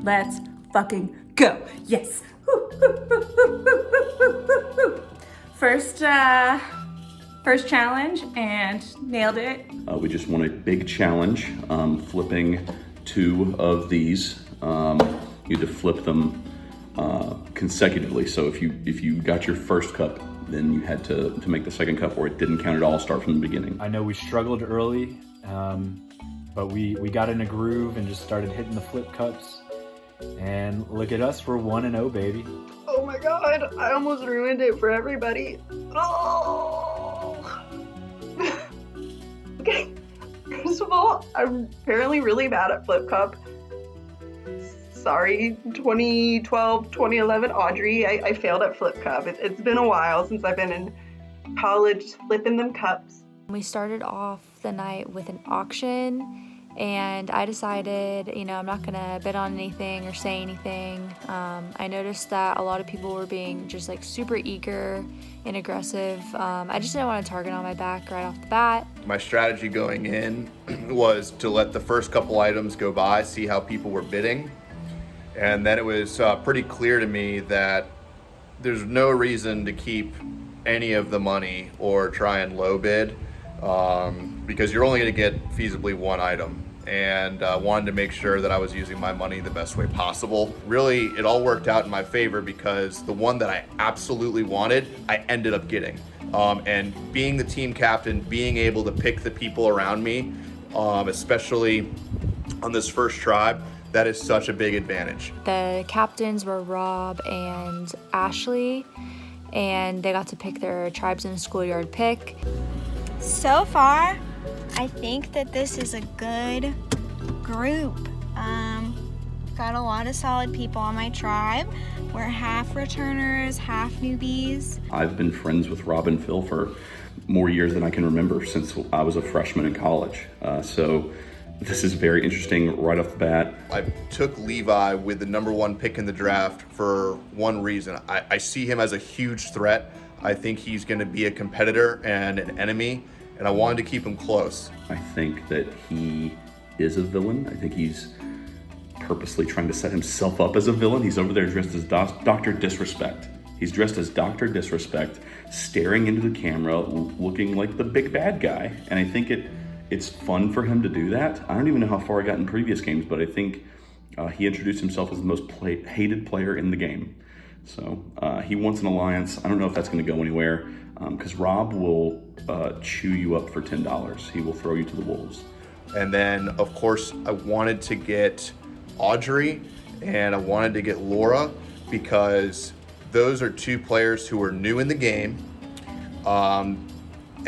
Let's fucking go. Yes. First challenge and nailed it. We just won a big challenge, flipping 2 of these. You had to flip them consecutively. So if you got your first cup, then you had to make the second cup, or it didn't count at all, start from the beginning. I know we struggled early, but we got in a groove and just started hitting the flip cups. And look at us, we're 1-0, baby. Oh my god, I almost ruined it for everybody. Oh. Okay, first of all, I'm apparently really bad at flip cup. Sorry, 2012, 2011 Audrey, I failed at flip cup. It's been a while since I've been in college flipping them cups. We started off the night with an auction, and I decided, I'm not gonna bid on anything or say anything. I noticed that a lot of people were being just like super eager and aggressive. I just didn't want a target on my back right off the bat. My strategy going in was to let the first couple items go by, see how people were bidding. And then it was pretty clear to me that there's no reason to keep any of the money or try and low bid, because you're only going to get feasibly one item, and wanted to make sure that I was using my money the best way possible. Really, it all worked out in my favor because the one that I absolutely wanted, I ended up getting. And being the team captain, being able to pick the people around me, especially on this first tribe, that is such a big advantage. The captains were Rob and Ashley, and they got to pick their tribes in a schoolyard pick. So far, I think that this is a good group. Got a lot of solid people on my tribe. We're half returners, half newbies. I've been friends with Rob and Phil for more years than I can remember, since I was a freshman in college. So this is very interesting right off the bat. I took Levi with the #1 pick in the draft for one reason. I see him as a huge threat. I think he's going to be a competitor and an enemy, and I wanted to keep him close. I think that he is a villain. I think he's purposely trying to set himself up as a villain. He's over there dressed as Dr. Disrespect. He's dressed as Dr. Disrespect, staring into the camera, looking like the big bad guy. And I think it's fun for him to do that. I don't even know how far I got in previous games, but I think he introduced himself as the most hated player in the game. So he wants an alliance. I don't know if that's going to go anywhere, because Rob will chew you up for $10. He will throw you to the wolves. And then, of course, I wanted to get Audrey and I wanted to get Laura, because those are 2 players who are new in the game. And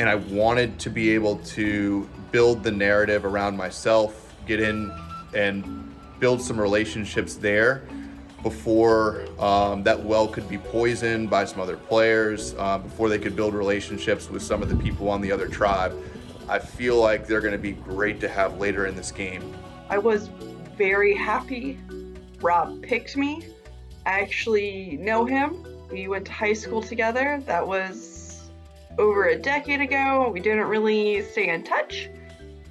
I wanted to be able to build the narrative around myself, get in and build some relationships there before that well could be poisoned by some other players, before they could build relationships with some of the people on the other tribe. I feel like they're going to be great to have later in this game. I was very happy Rob picked me. I actually know him. We went to high school together. That was over a decade ago. We didn't really stay in touch.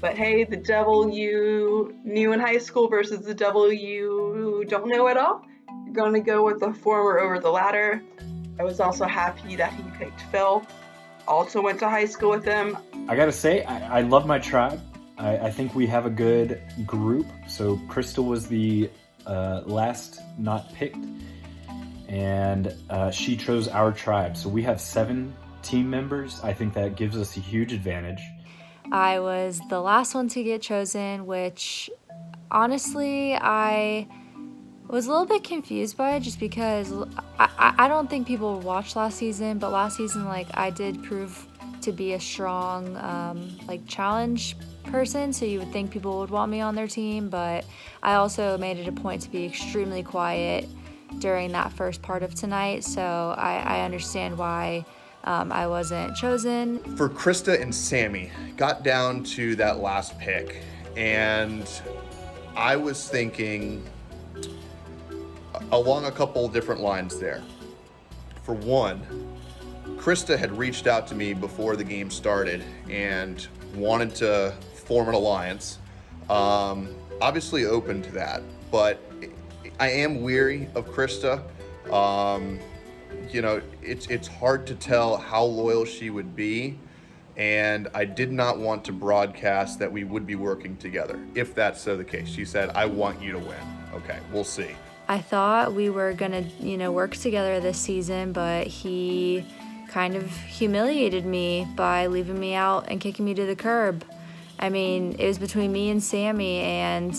But hey, the devil you knew in high school versus the devil you don't know at all. You're going to go with the former over the latter. I was also happy that he picked Phil. Also went to high school with him. I gotta say, I love my tribe. I think we have a good group. So Crystal was the last not picked, and she chose our tribe. So we have 7 team members. I think that gives us a huge advantage. I was the last one to get chosen, which honestly I was a little bit confused by it, just because I don't think people watched last season, but last season I did prove to be a strong challenge person, so you would think people would want me on their team, but I also made it a point to be extremely quiet during that first part of tonight, so I understand why I wasn't chosen. For Krista and Sammy, got down to that last pick, and I was thinking along a couple different lines there. For one, Krista had reached out to me before the game started and wanted to form an alliance. Obviously open to that, but I am weary of Krista. You know, it's hard to tell how loyal she would be, and I did not want to broadcast that we would be working together, if that's so the case. She said, I want you to win. Okay, we'll see. I thought we were gonna, work together this season, but he kind of humiliated me by leaving me out and kicking me to the curb. I mean, it was between me and Sammy, and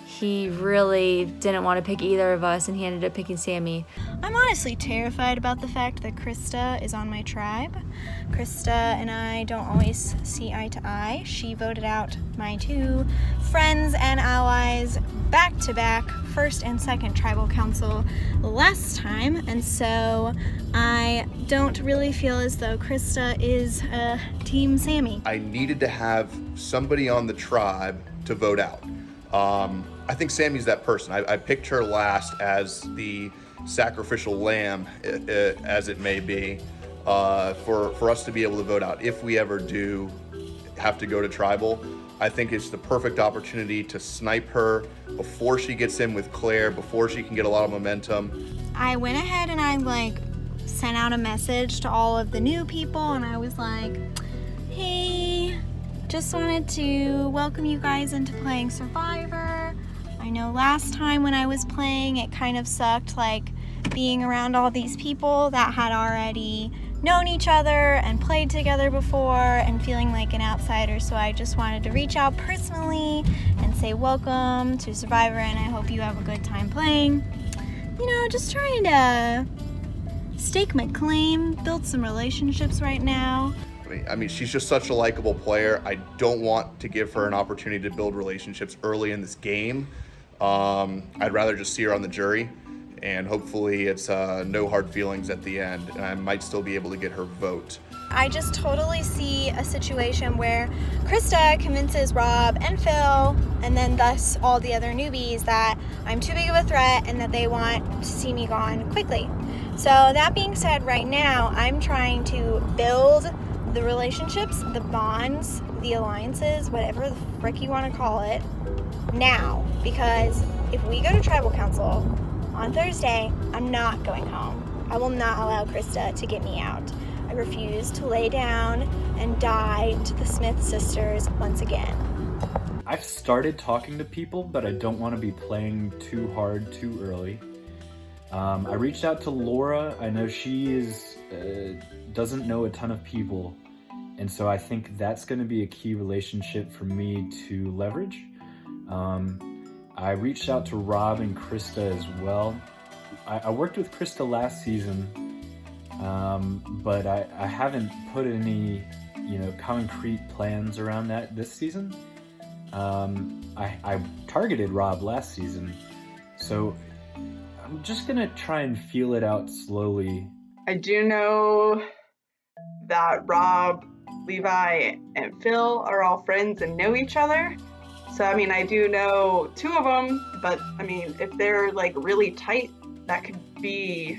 he really didn't want to pick either of us, and he ended up picking Sammy. I'm honestly terrified about the fact that Krista is on my tribe. Krista and I don't always see eye to eye. She voted out my 2 friends and allies back to back, first and second tribal council last time, and so I don't really feel as though Krista is Team Sammy. I needed to have somebody on the tribe to vote out. I think Sammy's that person. I picked her last as the sacrificial lamb, as it may be, for us to be able to vote out. If we ever do have to go to tribal, I think it's the perfect opportunity to snipe her before she gets in with Claire, before she can get a lot of momentum. I went ahead and I sent out a message to all of the new people, and I was like, hey, just wanted to welcome you guys into playing Survivor. I know last time when I was playing, it kind of sucked, being around all these people that had already known each other and played together before and feeling like an outsider. So I just wanted to reach out personally and say welcome to Survivor, and I hope you have a good time playing. Just trying to stake my claim, build some relationships right now. I mean, she's just such a likable player. I don't want to give her an opportunity to build relationships early in this game. I'd rather just see her on the jury, and hopefully it's no hard feelings at the end, and I might still be able to get her vote. I just totally see a situation where Krista convinces Rob and Phil, and then thus all the other newbies, that I'm too big of a threat and that they want to see me gone quickly. So that being said, right now I'm trying to build the relationships, the bonds, the alliances, whatever the frick you want to call it, now. Because if we go to tribal council on Thursday, I'm not going home. I will not allow Krista to get me out. I refuse to lay down and die to the Smith sisters once again. I've started talking to people, but I don't want to be playing too hard too early. I reached out to Laura. I know she doesn't know a ton of people, and so I think that's going to be a key relationship for me to leverage. I reached out to Rob and Krista as well. I worked with Krista last season, but I haven't put any, concrete plans around that this season. I targeted Rob last season, so I'm just gonna try and feel it out slowly. I do know that Rob, Levi, and Phil are all friends and know each other. So, I do know 2 of them, but, if they're, really tight, that could be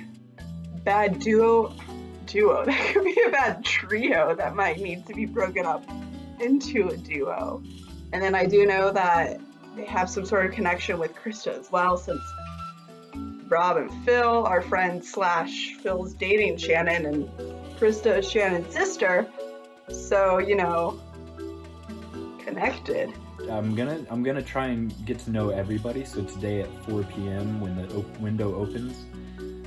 bad duo. That could be a bad trio that might need to be broken up into a duo. And then I do know that they have some sort of connection with Krista as well, since Rob and Phil are friends / Phil's dating Shannon, and Krista is Shannon's sister. So, connected. I'm gonna try and get to know everybody. So today at 4 p.m. when the window opens,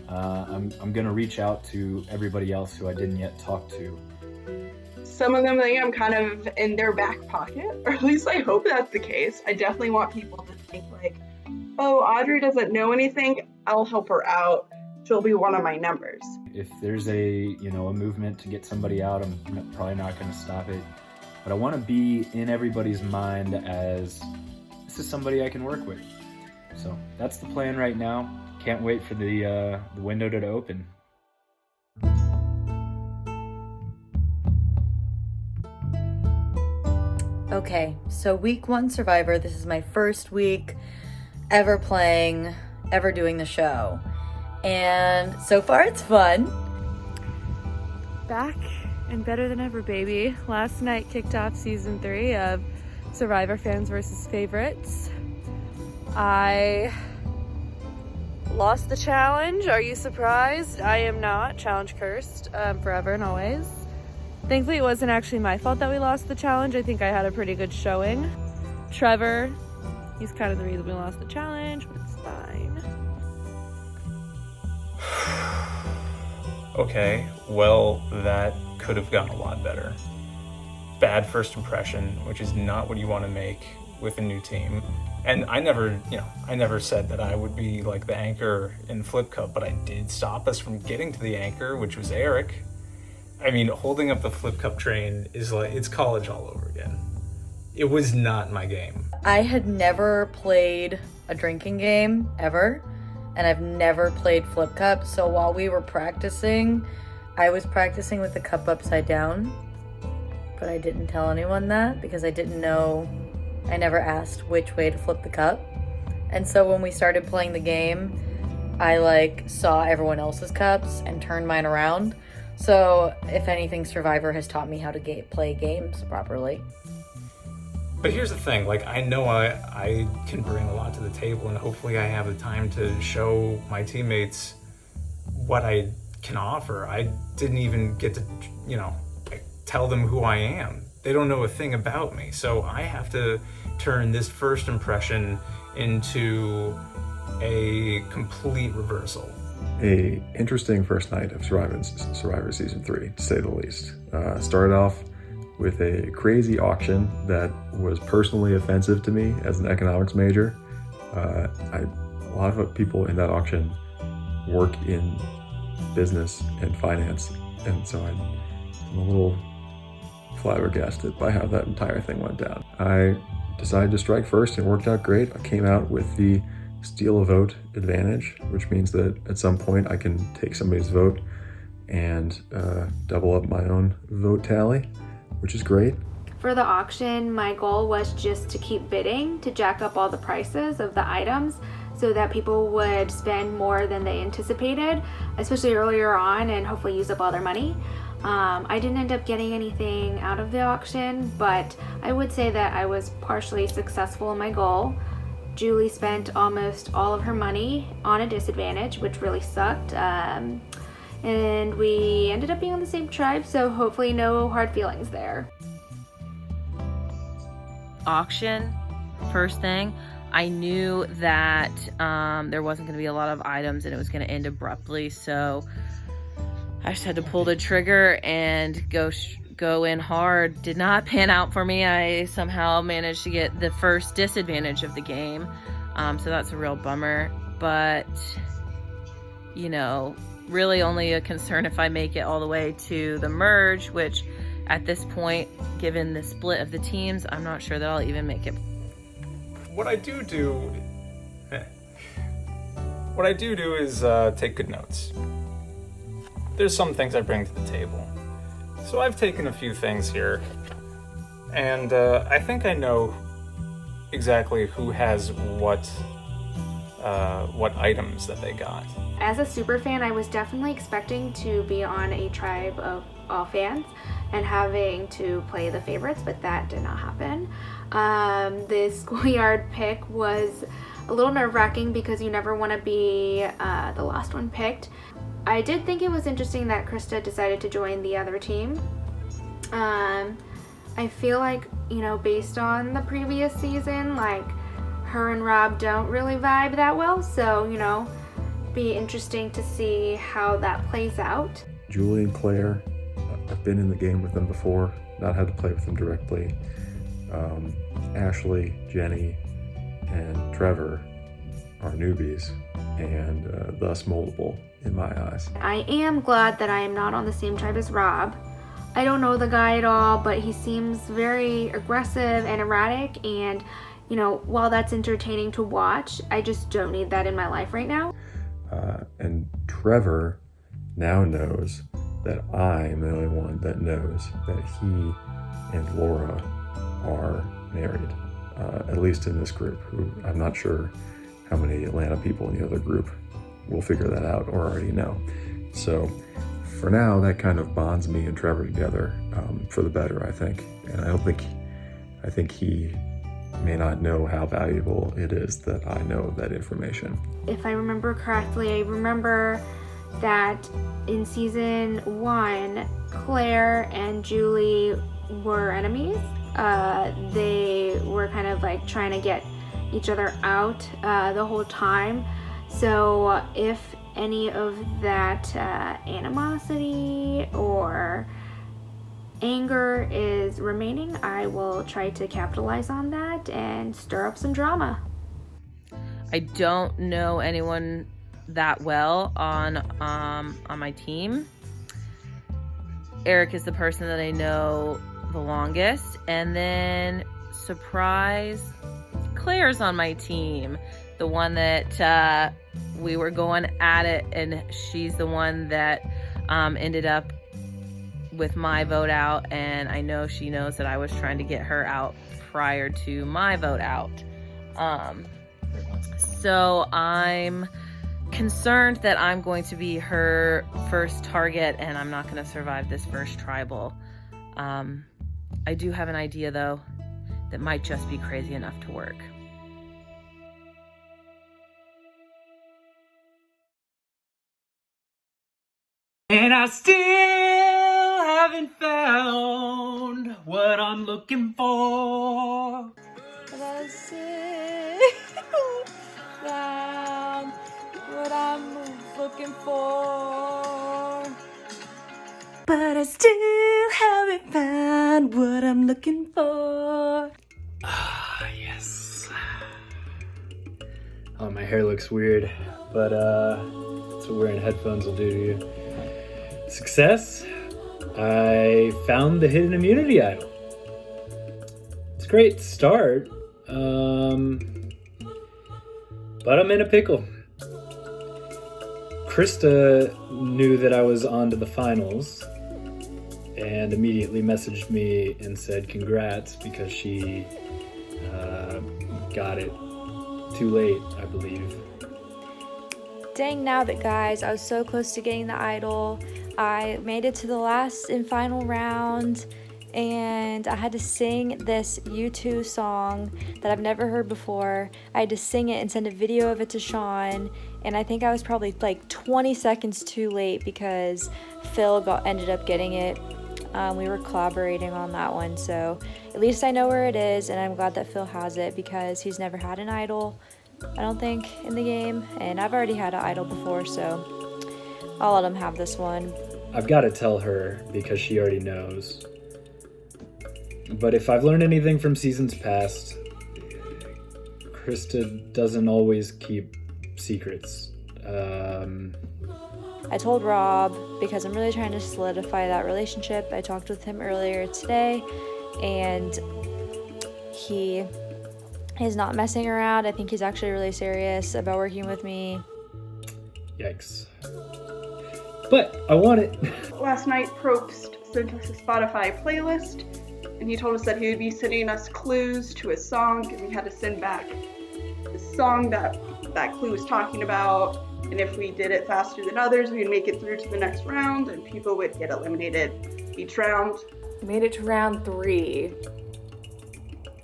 I'm gonna reach out to everybody else who I didn't yet talk to. Some of them I think I'm kind of in their back pocket, or at least I hope that's the case. I definitely want people to think oh, Audrey doesn't know anything, I'll help her out. She'll be one of my numbers. If there's a movement to get somebody out, I'm probably not gonna stop it. But I want to be in everybody's mind as this is somebody I can work with. So that's the plan right now. Can't wait for the window to open. Okay, so week 1 Survivor. This is my first week ever playing, ever doing the show. And so far it's fun. Back and better than ever, baby. Last night kicked off season 3 of Survivor Fans versus Favorites. I Lost the challenge. Are you surprised? I am not. Challenge cursed forever and always. Thankfully, it wasn't actually my fault that we lost the challenge. I think I had a pretty good showing. Trevor, he's kind of the reason we lost the challenge, but it's fine. Okay, well, that could have gone a lot better. Bad first impression, which is not what you want to make with a new team. And I never said that I would be like the anchor in Flip Cup, but I did stop us from getting to the anchor, which was Eric. I mean, holding up the Flip Cup train is like, it's college all over again. It was not my game. I had never played a drinking game ever, and I've never played Flip Cup. So while we were practicing, I was practicing with the cup upside down, but I didn't tell anyone that because I didn't know. I never asked which way to flip the cup. And so when we started playing the game, I saw everyone else's cups and turned mine around. So if anything, Survivor has taught me how to play games properly. But here's the thing, I know I can bring a lot to the table, and hopefully I have the time to show my teammates what I can offer. I didn't even get to, tell them who I am. They don't know a thing about me, so I have to turn this first impression into a complete reversal. A interesting first night of Survivor Season 3, to say the least. Started off with a crazy auction that was personally offensive to me as an economics major. A lot of people in that auction work in business and finance, and so I'm a little flabbergasted by how that entire thing went down. I decided to strike first and it worked out great. I came out with the steal a vote advantage, which means that at some point I can take somebody's vote and double up my own vote tally, which is great. For the auction, my goal was just to keep bidding, to jack up all the prices of the items so that people would spend more than they anticipated, especially earlier on, and hopefully use up all their money. I didn't end up getting anything out of the auction, but I would say that I was partially successful in my goal. Julie spent almost all of her money on a disadvantage, which really sucked. And we ended up being on the same tribe, so hopefully no hard feelings there. Auction, first thing, I knew that there wasn't going to be a lot of items and it was going to end abruptly, so I just had to pull the trigger and go in hard. Did not pan out for me. I somehow managed to get the first disadvantage of the game, so that's a real bummer, but really only a concern if I make it all the way to the merge, which at this point, given the split of the teams, I'm not sure that I'll even make it. What I do is take good notes. There's some things I bring to the table. So I've taken a few things here, and I think I know exactly who has what items that they got. As a super fan, I was definitely expecting to be on a tribe of all fans and having to play the favorites, but that did not happen. The schoolyard pick was a little nerve-wracking because you never want to be the last one picked. I did think it was interesting that Krista decided to join the other team. I feel like, based on the previous season, her and Rob don't really vibe that well, so, be interesting to see how that plays out. Julie and Claire, I've been in the game with them before, not had to play with them directly. Ashley, Jenny, and Trevor are newbies and thus moldable in my eyes. I am glad that I am not on the same tribe as Rob. I don't know the guy at all, but he seems very aggressive and erratic, and while that's entertaining to watch, I just don't need that in my life right now. And Trevor now knows that I am the only one that knows that he and Laura are married, at least in this group, who I'm not sure how many Atlanta people in the other group will figure that out or already know. So for now, that kind of bonds me and Trevor together for the better, I think. And I think he may not know how valuable it is that I know that information. If I remember correctly, I remember that in season 1, Claire and Julie were enemies. They were kind of like trying to get each other out the whole time. So if any of that animosity or anger is remaining, I will try to capitalize on that and stir up some drama. I don't know anyone that well on my team. Eric is the person that I know the longest, and then surprise, Claire's on my team, the one that we were going at it, and she's the one that ended up with my vote out, and I know she knows that I was trying to get her out prior to my vote out. So I'm concerned that I'm going to be her first target, and I'm not going to survive this first tribal. I do have an idea, though, that might just be crazy enough to work. And I still haven't found what I'm looking for. That's it. Found what I'm looking for. But I still haven't found what I'm looking for. Ah, yes. Oh, my hair looks weird, but that's what wearing headphones will do to you. Success. I found the hidden immunity idol. It's a great start, but I'm in a pickle. Krista knew that I was on to the finals and immediately messaged me and said congrats because she got it too late, I believe. Dang nabbit, guys. I was so close to getting the idol. I made it to the last and final round, and I had to sing this U2 song that I've never heard before. I had to sing it and send a video of it to Sean, and I think I was probably like 20 seconds too late because Phil ended up getting it. We were collaborating on that one, so at least I know where it is, and I'm glad that Phil has it because he's never had an idol, I don't think, in the game, and I've already had an idol before, so I'll let him have this one. I've got to tell her because she already knows. But if I've learned anything from seasons past, Krista doesn't always keep secrets. I told Rob because I'm really trying to solidify that relationship. I talked with him earlier today, and he is not messing around. I think he's actually really serious about working with me. Yikes. But I want it. Last night, Probst sent us a Spotify playlist, and he told us that he would be sending us clues to a song, and we had to send back the song that clue was talking about, and if we did it faster than others, we'd make it through to the next round, and people would get eliminated each round. Made it to round 3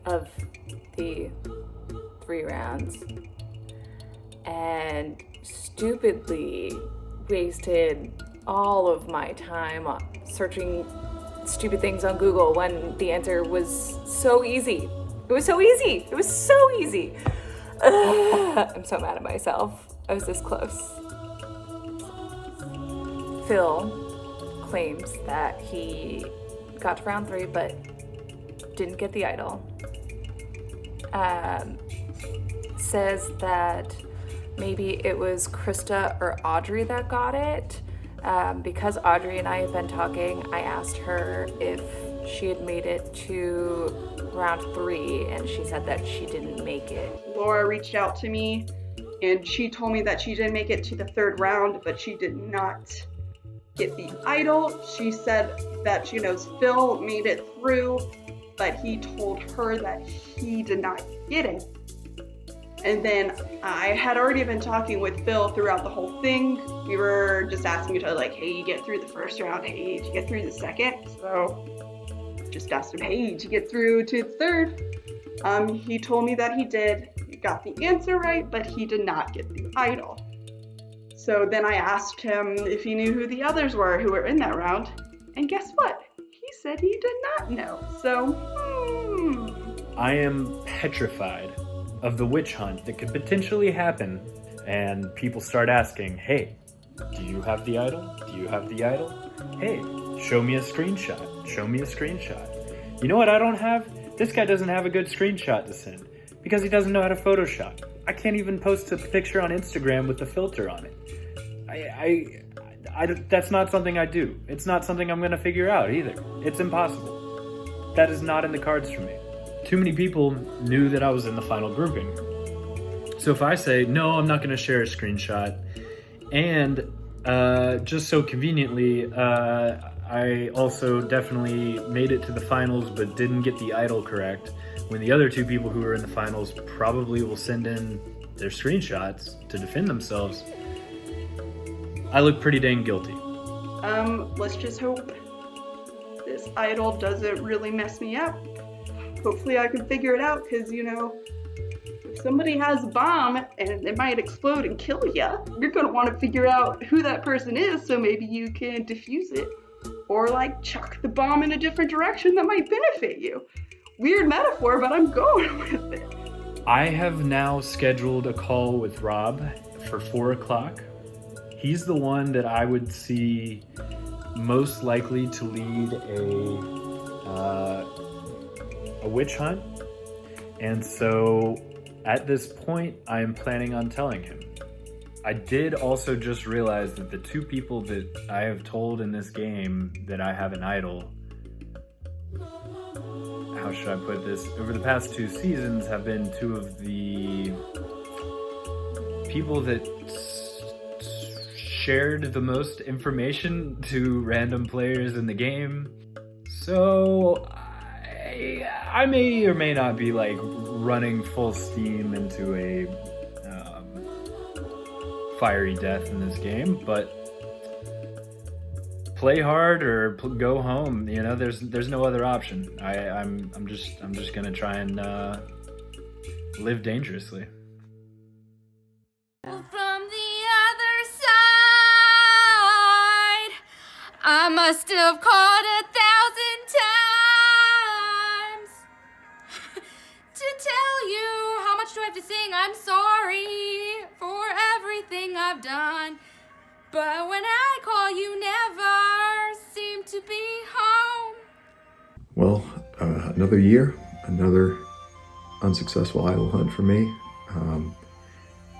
of the 3 rounds, and stupidly wasted all of my time searching stupid things on Google when the answer was so easy. It was so easy. It was so easy. I'm so mad at myself. I was this close. Phil claims that he got to round 3 but didn't get the idol. Says that maybe it was Krista or Audrey that got it. Because Audrey and I have been talking, I asked her if she had made it to round 3, and she said that she didn't make it. Laura reached out to me, and she told me that she didn't make it to the 3rd round, but she did not get the idol. She said that she knows Phil made it through, but he told her that he did not get it. And then I had already been talking with Phil throughout the whole thing. We were just asking each other, like, hey, you get through the 1st round? Hey, did you get through the 2nd? So just asked him, hey, did you get through to the 3rd? He told me that he got the answer right, but he did not get the idol. So then I asked him if he knew who the others were who were in that round, and guess what? He said he did not know. So, I am petrified of the witch hunt that could potentially happen, and people start asking, hey, do you have the idol? Do you have the idol? Hey, show me a screenshot. Show me a screenshot. You know what I don't have? This guy doesn't have a good screenshot to send because he doesn't know how to Photoshop. I can't even post a picture on Instagram with the filter on it. That's not something I do. It's not something I'm going to figure out either. It's impossible. That is not in the cards for me. Too many people knew that I was in the final grouping. So if I say, no, I'm not going to share a screenshot, and just so conveniently, I also definitely made it to the finals but didn't get the idol correct, when the other two people who were in the finals probably will send in their screenshots to defend themselves, I look pretty dang guilty. let's just hope this idol doesn't really mess me up. Hopefully I can figure it out, because, if somebody has a bomb and it might explode and kill you, you're going to want to figure out who that person is so maybe you can defuse it. Or, chuck the bomb in a different direction that might benefit you. Weird metaphor, but I'm going with it. I have now scheduled a call with Rob for 4 o'clock. He's the one that I would see most likely to lead a witch hunt. And so at this point, I am planning on telling him. I did also just realize that the two people that I have told in this game that I have an idol, how should I put this? Over the past 2 seasons have been two of the people that shared the most information to random players in the game. So I may or may not be running full steam into a fiery death in this game, but play hard or go home. There's no other option. I'm just gonna try and live dangerously. From the other side, I must have called 1,000 times to tell you how much do I have to sing. I'm sorry for everything I've done, but when I call, you never seem to be home. Well, another year, another unsuccessful idol hunt for me.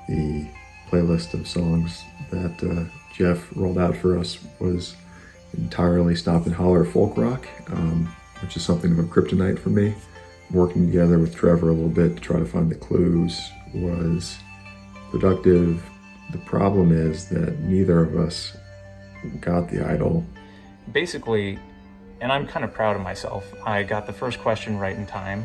The playlist of songs that Jeff rolled out for us was entirely stop and holler folk rock, which is something of a kryptonite for me. Working together with Trevor a little bit to try to find the clues was productive. The problem is that neither of us got the idol. Basically, and I'm kind of proud of myself, I got the first question right in time.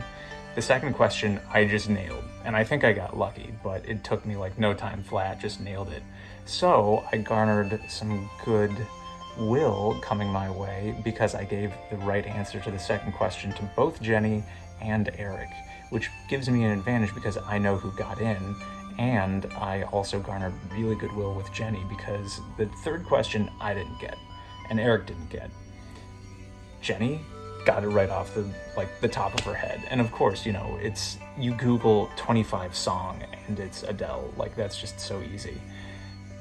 The second question I just nailed, and I think I got lucky, but it took me no time flat, just nailed it. So I garnered some good will coming my way because I gave the right answer to the second question to both Jenny and Eric, which gives me an advantage because I know who got in, and I also garnered really good will with Jenny because the third question I didn't get, and Eric didn't get. Jenny got it right off the top of her head, and of course, it's you Google 25 song and it's Adele, that's just so easy.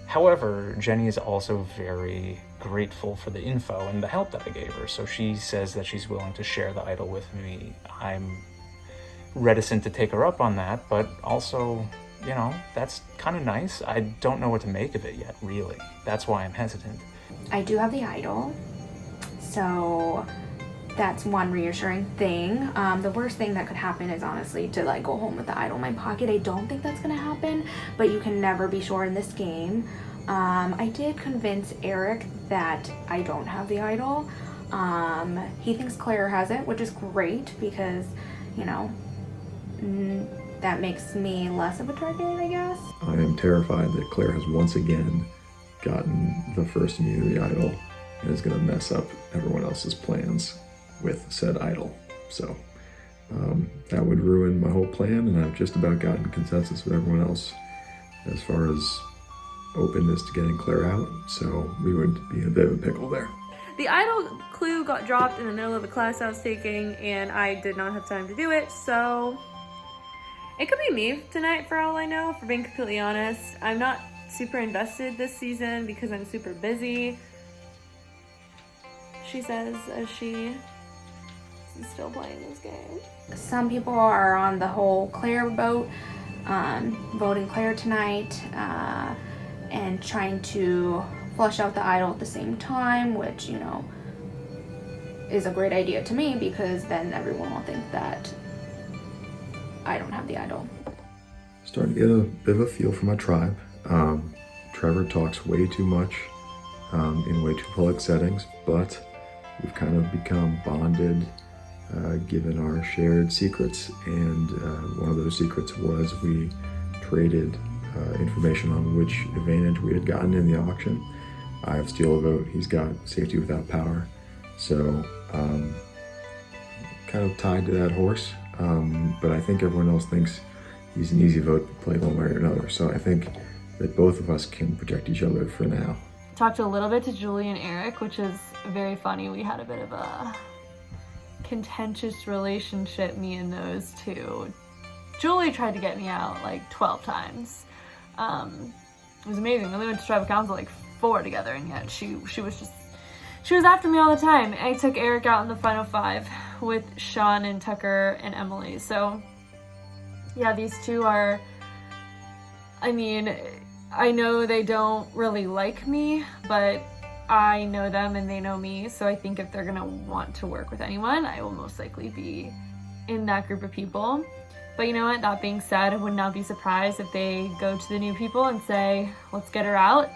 However, Jenny is also very grateful for the info and the help that I gave her, so she says that she's willing to share the idol with me. I'm reticent to take her up on that, but also, that's kind of nice. I don't know what to make of it yet, really. That's why I'm hesitant. I do have the idol, so that's one reassuring thing. The worst thing that could happen is honestly to go home with the idol in my pocket. I don't think that's gonna happen, but you can never be sure in this game. I did convince Eric that I don't have the idol. He thinks Claire has it, which is great because, that makes me less of a target, I guess. I am terrified that Claire has once again gotten the first immunity idol and is going to mess up everyone else's plans with said idol. So That would ruin my whole plan, and I've just about gotten consensus with everyone else as far as openness to getting Claire out, so we would be in a bit of a pickle there. The idol clue got dropped in the middle of a class I was taking, and I did not have time to do it, so it could be me tonight for all I know, for being completely honest. I'm not super invested this season because I'm super busy, she says as she is still playing this game. Some people are on the whole Claire boat, voting Claire tonight, and trying to flush out the idol at the same time, which, you know, is a great idea to me because then everyone will think that I don't have the idol. Starting to get a bit of a feel for my tribe. Trevor talks way too much in way too public settings, but we've kind of become bonded given our shared secrets, and one of those secrets was we traded information on which advantage we had gotten in the auction. I have steal a vote, he's got safety without power, so kind of tied to that horse, but I think everyone else thinks he's an easy vote to play one way or another, so I think that both of us can protect each other for now. Talked a little bit to Julie and Eric, which is very funny. We had a bit of a contentious relationship, me and those two. Julie tried to get me out like 12 times. It was amazing. We only went to tribal council like 4 together, and yet she was after me all the time. I took Eric out in the final 5 with Sean and Tucker and Emily. So yeah, these two are, I mean, I know they don't really like me, but I know them and they know me, so I think if they're gonna want to work with anyone, I will most likely be in that group of people. But you know what, that being said, I would not be surprised if they go to the new people and say, let's get her out.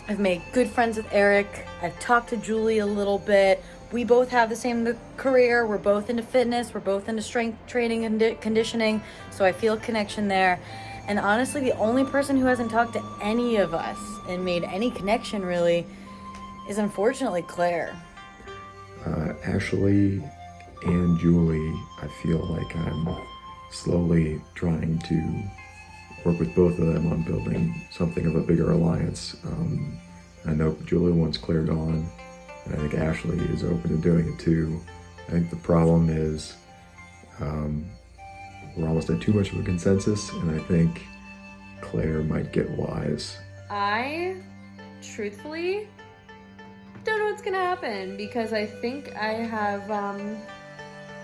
I've made good friends with Eric. I've talked to Julie a little bit. We both have the same career. We're both into fitness. We're both into strength training and conditioning, so I feel a connection there. And honestly, the only person who hasn't talked to any of us and made any connection really is unfortunately Claire. Ashley and Julie, I feel like I'm slowly trying to work with both of them on building something of a bigger alliance. I know Julie wants Claire gone, and I think Ashley is open to doing it too. I think the problem is we're almost at too much of a consensus, and I think Claire might get wise. I truthfully don't know what's gonna happen because I think I have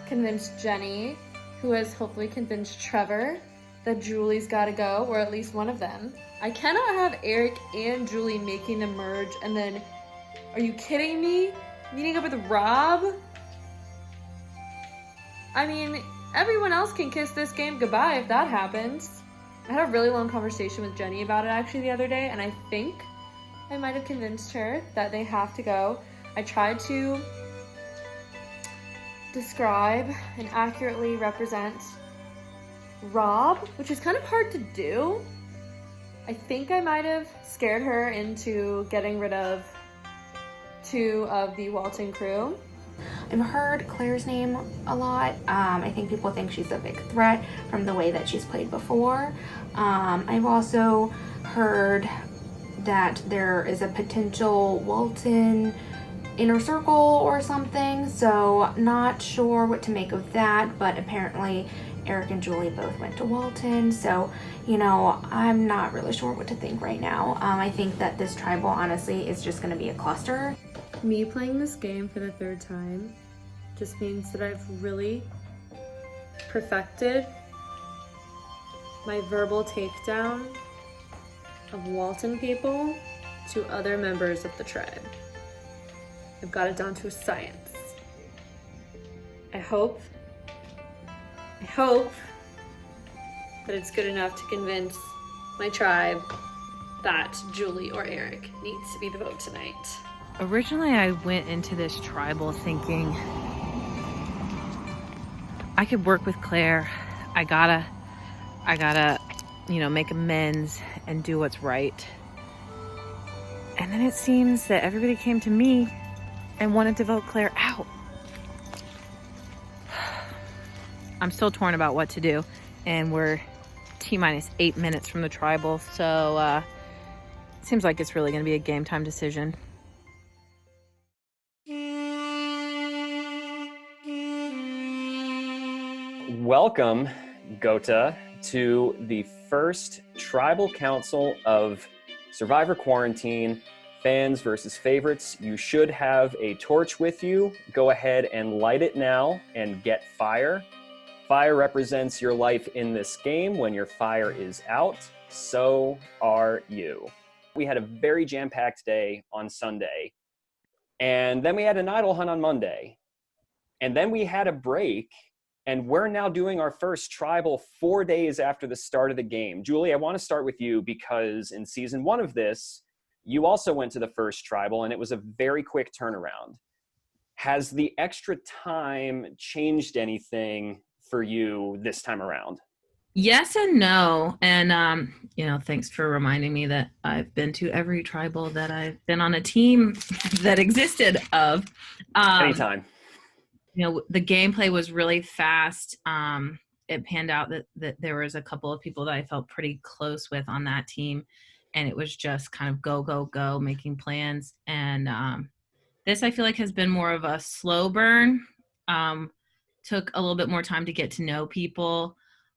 convinced Jenny, who has hopefully convinced Trevor, that Julie's gotta go, or at least one of them. I cannot have Eric and Julie making the merge and then, are you kidding me? Meeting up with Rob? I mean, everyone else can kiss this game goodbye if that happens. I had a really long conversation with Jenny about it actually the other day, and I think I might have convinced her that they have to go. I tried to describe and accurately represent Rob, which is kind of hard to do. I think I might have scared her into getting rid of 2 of the Walton crew. I've heard Claire's name a lot. I think people think she's a big threat from the way that she's played before. I've also heard that there is a potential Walton inner circle or something, so not sure what to make of that, but apparently Eric and Julie both went to Walton, so, you know, I'm not really sure what to think right now. I think that this tribal, honestly, is just going to be a cluster. Me playing this game for the 3rd time just means that I've really perfected my verbal takedown of Walton people to other members of the tribe. I've got it down to a science. I hope that it's good enough to convince my tribe that Julie or Eric needs to be the vote tonight. Originally, I went into this tribal thinking I could work with Claire. I gotta, you know, make amends and do what's right. And then it seems that everybody came to me and wanted to vote Claire out. I'm still torn about what to do, and we're T-minus 8 minutes from the tribal, so seems like it's really going to be a game time decision. Welcome, Gota, to the first Tribal Council of Survivor Quarantine, fans versus favorites. You should have a torch with you. Go ahead and light it now and get fire. Fire represents your life in this game. When your fire is out, so are you. We had a very jam-packed day on Sunday, and then we had an idol hunt on Monday, and then we had a break, and we're now doing our first tribal 4 days after the start of the game. Julie, I want to start with you because in season 1 of this, you also went to the first tribal, and it was a very quick turnaround. Has the extra time changed anything for you this time around? Yes and no. And, thanks for reminding me that I've been to every tribal that I've been on a team that existed of. Anytime. The gameplay was really fast. It panned out that there was a couple of people that I felt pretty close with on that team. And it was just kind of go, go, go, making plans. And this, I feel like, has been more of a slow burn. Took a little bit more time to get to know people,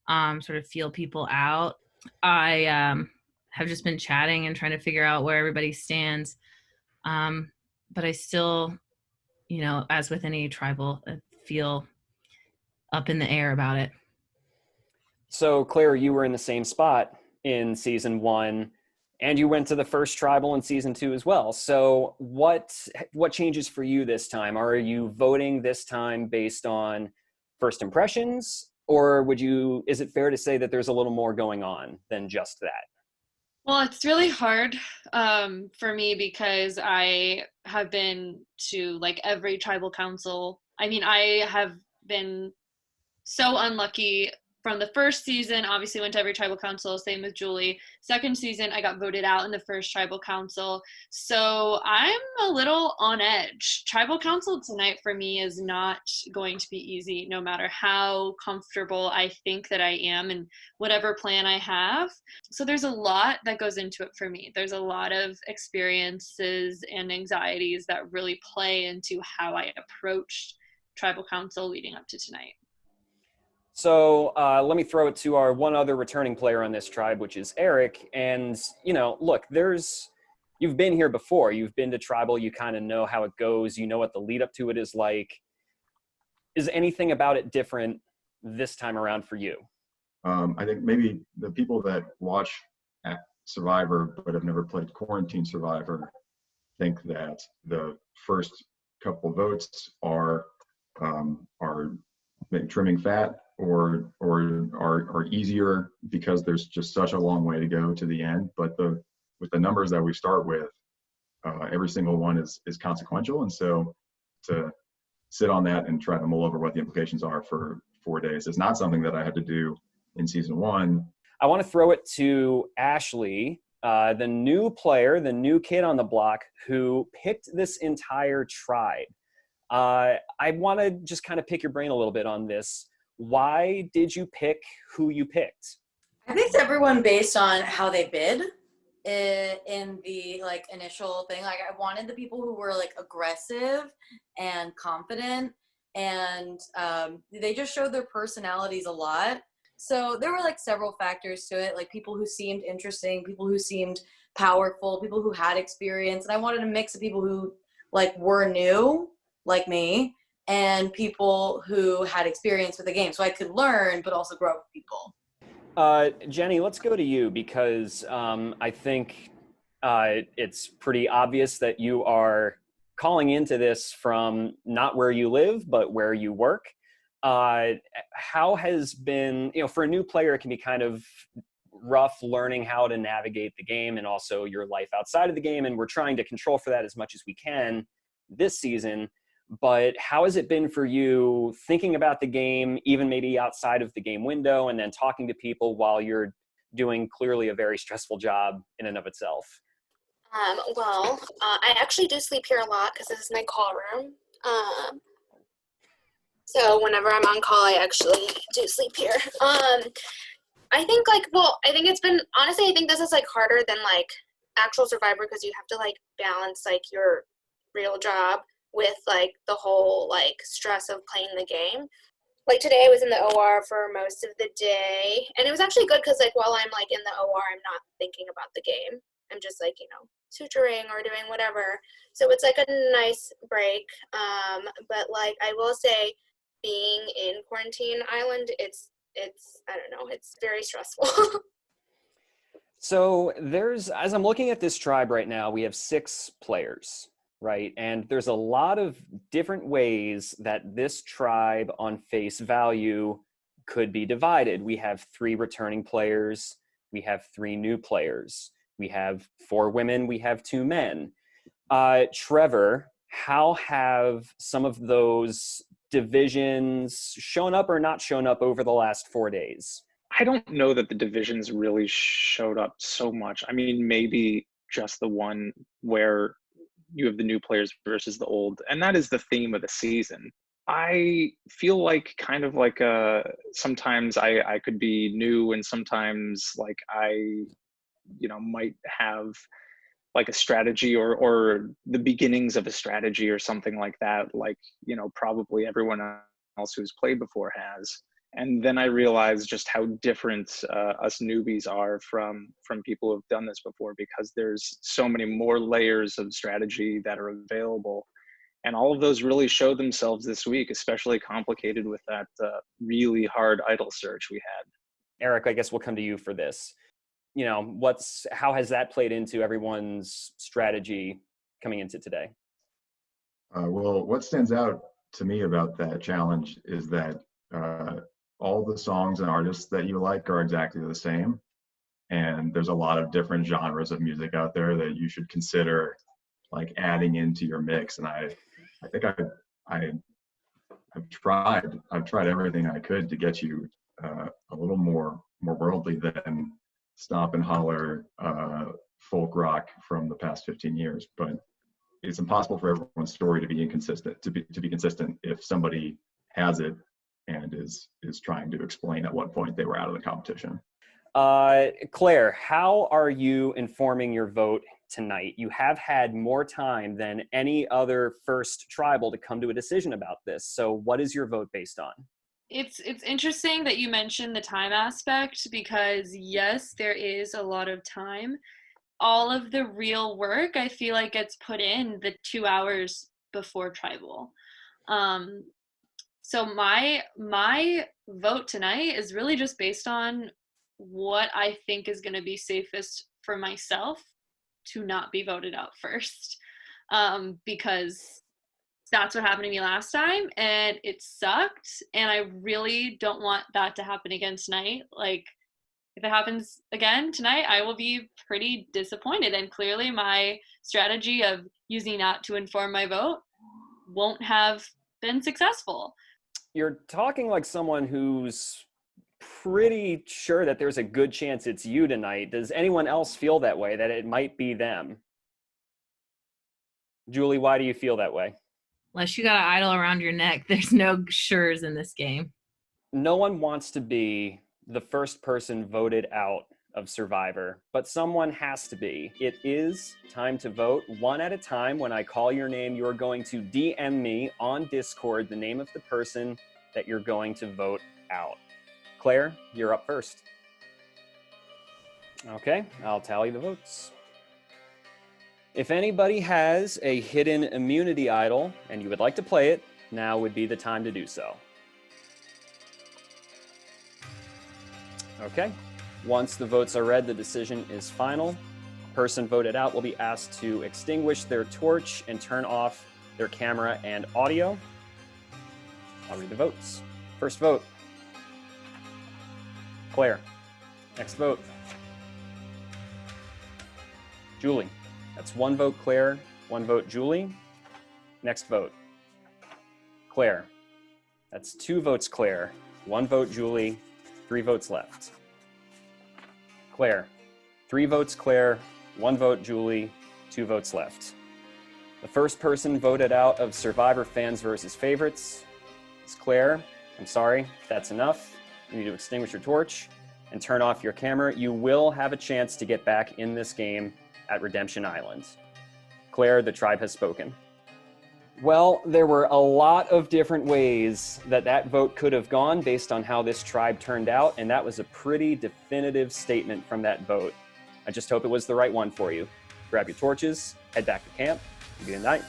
sort of feel people out. I have just been chatting and trying to figure out where everybody stands. But I still, as with any tribal, I feel up in the air about it. So, Claire, you were in the same spot in season 1, and you went to the first tribal in season 2 as well. So what changes for you this time? Are you voting this time based on first impressions, or is it fair to say that there's a little more going on than just that? Well, it's really hard for me because I have been to every tribal council. I mean, I have been so unlucky. From the first season, obviously went to every tribal council, same with Julie. Second season, I got voted out in the first tribal council. So I'm a little on edge. Tribal council tonight for me is not going to be easy, no matter how comfortable I think that I am and whatever plan I have. So there's a lot that goes into it for me. There's a lot of experiences and anxieties that really play into how I approached tribal council leading up to tonight. So let me throw it to our one other returning player on this tribe, which is Eric. And, look, you've been here before. You've been to tribal. You kind of know how it goes. You know what the lead up to it is like. Is anything about it different this time around for you? I think maybe the people that watch Survivor but have never played Quarantine Survivor think that the first couple votes are trimming fat or are easier because there's just such a long way to go to the end. But with the numbers that we start with, every single one is consequential. And so to sit on that and try to mull over what the implications are for 4 days is not something that I had to do in season 1. I want to throw it to Ashley, the new player, the new kid on the block who picked this entire tribe. I want to just kind of pick your brain a little bit on this. Why did you pick who you picked? I picked everyone based on how they bid in the initial thing. I wanted the people who were aggressive and confident, and they just showed their personalities a lot. So there were several factors to it, people who seemed interesting, people who seemed powerful, people who had experience, and I wanted a mix of people who were new, like me, and people who had experience with the game, so I could learn but also grow with people. Jenny, let's go to you because I think it's pretty obvious that you are calling into this from not where you live, but where you work. How has been, for a new player, it can be kind of rough learning how to navigate the game and also your life outside of the game, and we're trying to control for that as much as we can this season. But how has it been for you thinking about the game, even maybe outside of the game window, and then talking to people while you're doing clearly a very stressful job in and of itself? I actually do sleep here a lot because this is my call room. So whenever I'm on call, I actually do sleep here. I think I think it's been, honestly, I think this is like harder than like actual Survivor because you have to like balance like your real job with like the whole like stress of playing the game. Like today I was in the OR for most of the day, and it was actually good because like while I'm like in the OR, I'm not thinking about the game. I'm just like, suturing or doing whatever. So it's like a nice break. But like I will say, being in Quarantine Island, it's I don't know, it's very stressful. So as I'm looking at this tribe right now, we have 6 players, right? And there's a lot of different ways that this tribe on face value could be divided. We have 3 returning players. We have 3 new players. We have 4 women. We have 2 men. Trevor, how have some of those divisions shown up or not shown up over the last 4 days? I don't know that the divisions really showed up so much. I mean, maybe just the one where you have the new players versus the old, and that is the theme of the season. I feel like kind of like sometimes I could be new, and sometimes like I might have like a strategy or the beginnings of a strategy or something like that, like probably everyone else who's played before has. And then I realized just how different us newbies are from people who've done this before, because there's so many more layers of strategy that are available. And all of those really showed themselves this week, especially complicated with that really hard idol search we had. Eric, I guess we'll come to you for this. How has that played into everyone's strategy coming into today? Well, what stands out to me about that challenge is that all the songs and artists that you like are exactly the same. And there's a lot of different genres of music out there that you should consider like adding into your mix. And I think I've tried everything I could to get you a little more worldly than stomp and holler folk rock from the past 15 years. But it's impossible for everyone's story to be inconsistent, to be consistent if somebody has it and is trying to explain at what point they were out of the competition. Claire, how are you informing your vote tonight? You have had more time than any other first tribal to come to a decision about this. So what is your vote based on? It's interesting that you mentioned the time aspect, because yes, there is a lot of time. All of the real work I feel like gets put in the 2 hours before tribal. So my vote tonight is really just based on what I think is going to be safest for myself to not be voted out first, because that's what happened to me last time and it sucked, and I really don't want that to happen again tonight. Like, if it happens again tonight, I will be pretty disappointed, and clearly my strategy of using that to inform my vote won't have been successful. You're talking like someone who's pretty sure that there's a good chance it's you tonight. Does anyone else feel that way, that it might be them? Julie, why do you feel that way? Unless you got an idol around your neck, there's no sures in this game. No one wants to be the first person voted out of Survivor, but someone has to be. It is time to vote one at a time. When I call your name, you're going to DM me on Discord the name of the person that you're going to vote out. Claire, you're up first. Okay, I'll tally the votes. If anybody has a hidden immunity idol and you would like to play it, now would be the time to do so. Okay, once the votes are read, the decision is final. Person voted out will be asked to extinguish their torch and turn off their camera and audio. I'll read the votes. First vote, Claire. Next vote, Julie. That's 1 vote Claire, 1 vote Julie. Next vote, Claire. That's 2 votes Claire, 1 vote Julie, 3 votes left. Claire. 3 votes Claire, 1 vote Julie, 2 votes left. The first person voted out of Survivor Fans versus Favorites Miss Claire, I'm sorry, that's enough. You need to extinguish your torch and turn off your camera. You will have a chance to get back in this game at Redemption Island. Claire, the tribe has spoken. Well, there were a lot of different ways that vote could have gone based on how this tribe turned out, and that was a pretty definitive statement from that vote. I just hope it was the right one for you. Grab your torches, head back to camp, and good night.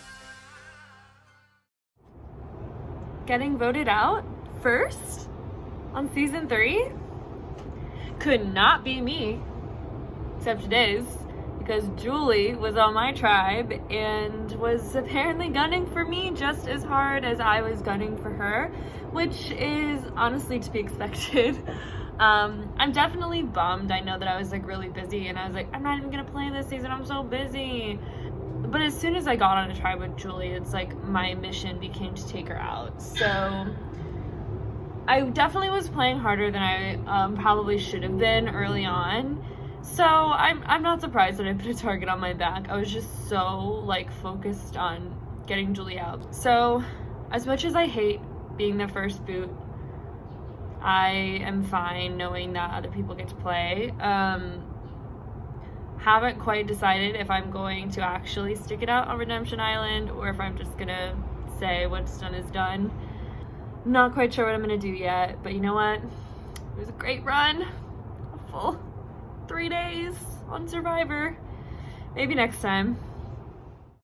Getting voted out first on season 3 could not be me, except it is, because Julie was on my tribe and was apparently gunning for me just as hard as I was gunning for her, which is honestly to be expected. I'm definitely bummed. I know that I was like really busy and I was like, I'm not even gonna play this season, I'm so busy. But as soon as I got on a tribe with Julie, it's like my mission became to take her out. So I definitely was playing harder than I probably should have been early on. So I'm not surprised that I put a target on my back. I was just so like focused on getting Julie out. So as much as I hate being the first boot, I am fine knowing that other people get to play. Haven't quite decided if I'm going to actually stick it out on Redemption Island or if I'm just gonna say what's done is done. I'm not quite sure what I'm gonna do yet, but you know what? It was a great run. A full 3 days on Survivor. Maybe next time.